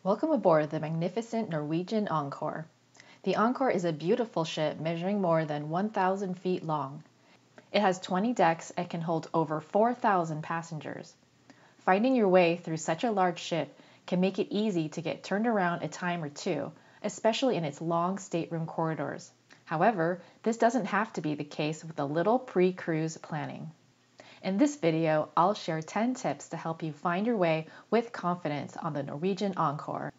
Welcome aboard the magnificent Norwegian Encore. The Encore is a beautiful ship measuring more than 1,000 feet long. It has 20 decks and can hold over 4,000 passengers. Finding your way through such a large ship can make it easy to get turned around a time or two, especially in its long stateroom corridors. However, this doesn't have to be the case with a little pre-cruise planning. In this video, I'll share 10 tips to help you find your way with confidence on the Norwegian Encore.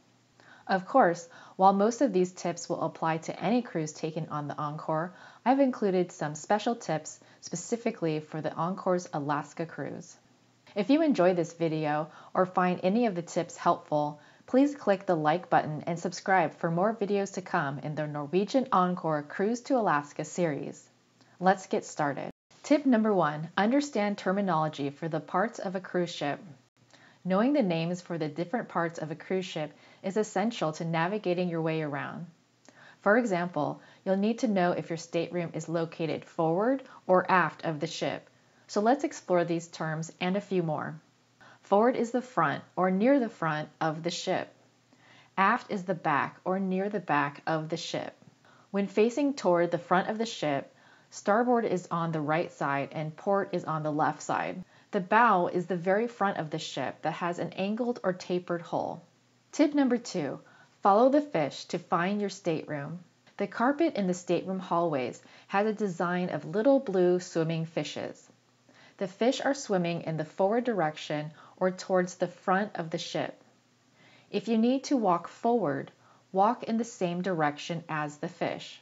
Of course, while most of these tips will apply to any cruise taken on the Encore, I've included some special tips specifically for the Encore's Alaska cruise. If you enjoy this video or find any of the tips helpful, please click the like button and subscribe for more videos to come in the Norwegian Encore Cruise to Alaska series. Let's get started. Tip number 1, understand terminology for the parts of a cruise ship. Knowing the names for the different parts of a cruise ship is essential to navigating your way around. For example, you'll need to know if your stateroom is located forward or aft of the ship. So let's explore these terms and a few more. Forward is the front or near the front of the ship. Aft is the back or near the back of the ship. When facing toward the front of the ship, starboard is on the right side and port is on the left side. The bow is the very front of the ship that has an angled or tapered hull. Tip number 2, follow the fish to find your stateroom. The carpet in the stateroom hallways has a design of little blue swimming fishes. The fish are swimming in the forward direction or towards the front of the ship. If you need to walk forward, walk in the same direction as the fish.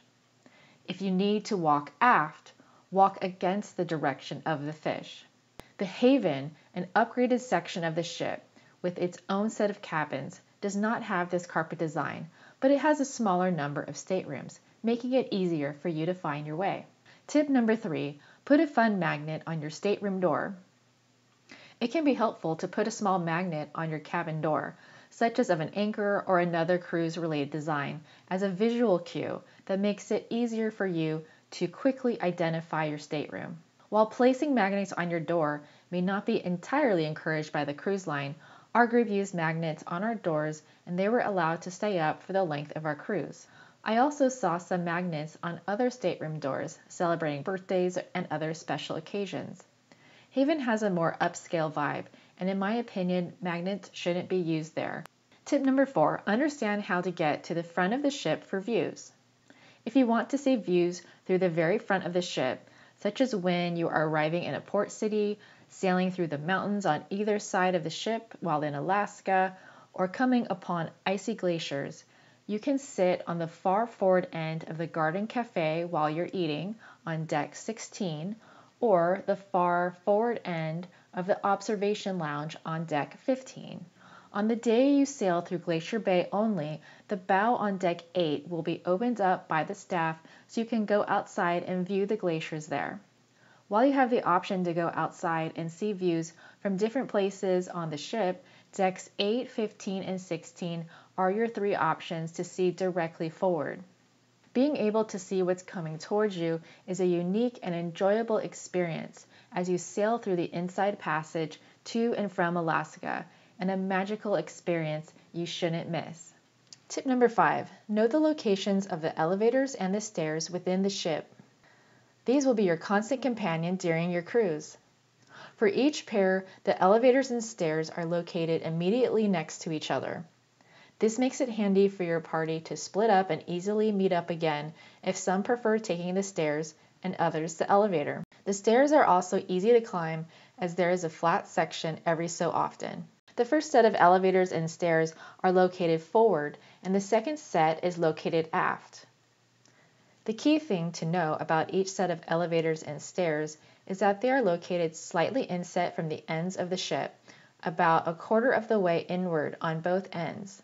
If you need to walk aft, walk against the direction of the fish. The Haven, an upgraded section of the ship with its own set of cabins, does not have this carpet design, but it has a smaller number of staterooms, making it easier for you to find your way. Tip number 3, put a fun magnet on your stateroom door. It can be helpful to put a small magnet on your cabin door, such as of an anchor or another cruise-related design, as a visual cue that makes it easier for you to quickly identify your stateroom. While placing magnets on your door may not be entirely encouraged by the cruise line, our group used magnets on our doors and they were allowed to stay up for the length of our cruise. I also saw some magnets on other stateroom doors celebrating birthdays and other special occasions. Haven has a more upscale vibe, and in my opinion, magnets shouldn't be used there. Tip number 4, understand how to get to the front of the ship for views. If you want to see views through the very front of the ship, such as when you are arriving in a port city, sailing through the mountains on either side of the ship while in Alaska, or coming upon icy glaciers, you can sit on the far forward end of the garden cafe while you're eating on deck 16, or the far forward end of the observation lounge on deck 15. On the day you sail through Glacier Bay only, the bow on deck 8 will be opened up by the staff so you can go outside and view the glaciers there. While you have the option to go outside and see views from different places on the ship, decks 8, 15, and 16 are your 3 options to see directly forward. Being able to see what's coming towards you is a unique and enjoyable experience as you sail through the inside passage to and from Alaska, and a magical experience you shouldn't miss. Tip number 5, know the locations of the elevators and the stairs within the ship. These will be your constant companion during your cruise. For each pair, the elevators and stairs are located immediately next to each other. This makes it handy for your party to split up and easily meet up again if some prefer taking the stairs and others the elevator. The stairs are also easy to climb as there is a flat section every so often. The first set of elevators and stairs are located forward and the second set is located aft. The key thing to know about each set of elevators and stairs is that they are located slightly inset from the ends of the ship, about a quarter of the way inward on both ends.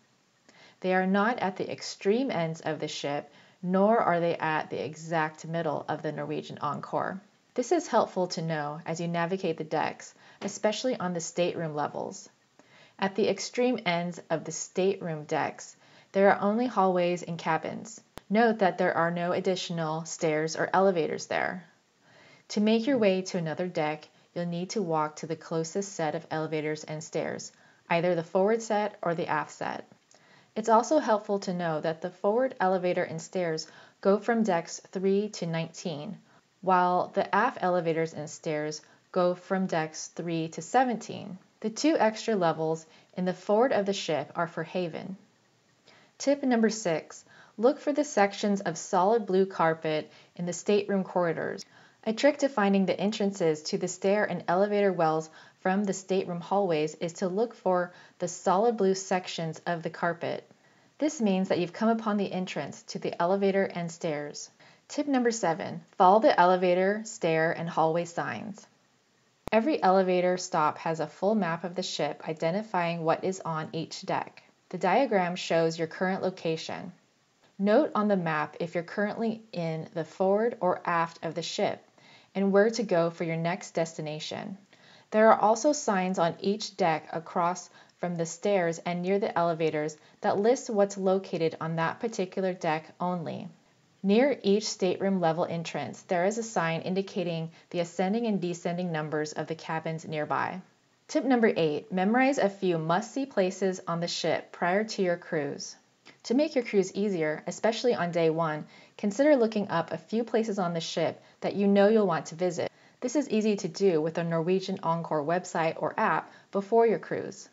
They are not at the extreme ends of the ship, nor are they at the exact middle of the Norwegian Encore. This is helpful to know as you navigate the decks, especially on the stateroom levels. At the extreme ends of the stateroom decks, there are only hallways and cabins. Note that there are no additional stairs or elevators there. To make your way to another deck, you'll need to walk to the closest set of elevators and stairs, either the forward set or the aft set. It's also helpful to know that the forward elevator and stairs go from decks 3 to 19, while the aft elevators and stairs go from decks 3 to 17. The 2 extra levels in the forward of the ship are for haven. Tip number 6. Look for the sections of solid blue carpet in the stateroom corridors. A trick to finding the entrances to the stair and elevator wells from the stateroom hallways is to look for the solid blue sections of the carpet. This means that you've come upon the entrance to the elevator and stairs. Tip number 7. Follow the elevator, stair, and hallway signs. Every elevator stop has a full map of the ship identifying what is on each deck. The diagram shows your current location. Note on the map if you're currently in the forward or aft of the ship and where to go for your next destination. There are also signs on each deck across from the stairs and near the elevators that list what's located on that particular deck only. Near each stateroom level entrance, there is a sign indicating the ascending and descending numbers of the cabins nearby. Tip number 8. Memorize a few must-see places on the ship prior to your cruise. To make your cruise easier, especially on day 1, consider looking up a few places on the ship that you know you'll want to visit. This is easy to do with the Norwegian Encore website or app before your cruise.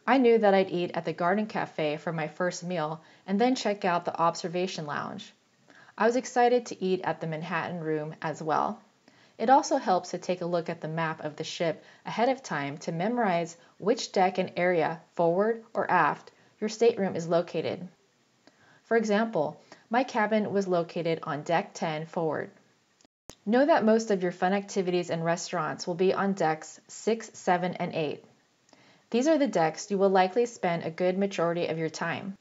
I knew that I'd eat at the Garden Cafe for my first meal and then check out the observation lounge. I was excited to eat at the Manhattan Room as well. It also helps to take a look at the map of the ship ahead of time to memorize which deck and area, forward or aft, your stateroom is located. For example, my cabin was located on deck 10 forward. Know that most of your fun activities and restaurants will be on decks 6, 7, and 8. These are the decks you will likely spend a good majority of your time.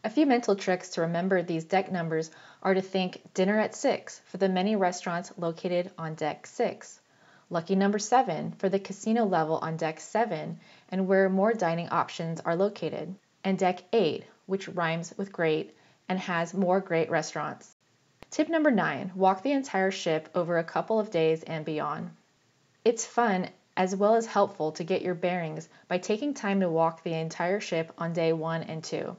A few mental tricks to remember these deck numbers are to think dinner at 6 for the many restaurants located on deck 6, lucky number 7 for the casino level on deck 7 and where more dining options are located, and deck 8, which rhymes with great and has more great restaurants. Tip number 9. Walk the entire ship over a couple of days and beyond. It's fun as well as helpful to get your bearings by taking time to walk the entire ship on day 1 and 2.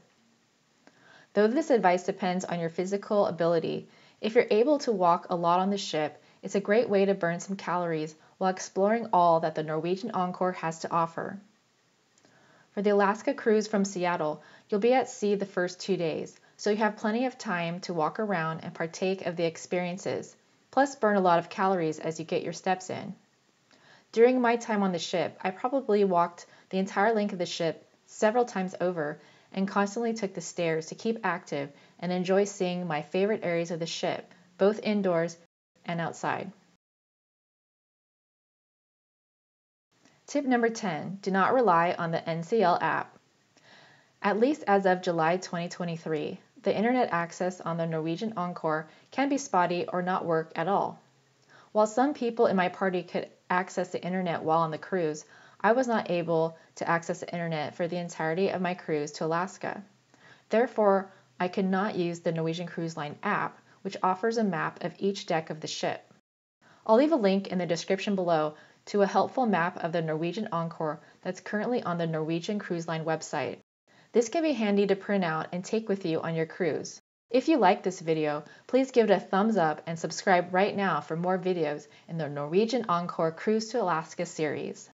Though this advice depends on your physical ability, if you're able to walk a lot on the ship, it's a great way to burn some calories while exploring all that the Norwegian Encore has to offer. For the Alaska cruise from Seattle, you'll be at sea the first 2 days, so you have plenty of time to walk around and partake of the experiences, plus burn a lot of calories as you get your steps in. During my time on the ship, I probably walked the entire length of the ship several times over and constantly took the stairs to keep active and enjoy seeing my favorite areas of the ship, both indoors and outside. Tip number 10. Do not rely on the NCL app. At least as of July 2023, the internet access on the Norwegian Encore can be spotty or not work at all. While some people in my party could access the internet while on the cruise, I was not able to access the internet for the entirety of my cruise to Alaska. Therefore, I could not use the Norwegian Cruise Line app, which offers a map of each deck of the ship. I'll leave a link in the description below to a helpful map of the Norwegian Encore that's currently on the Norwegian Cruise Line website. This can be handy to print out and take with you on your cruise. If you like this video, please give it a thumbs up and subscribe right now for more videos in the Norwegian Encore Cruise to Alaska series.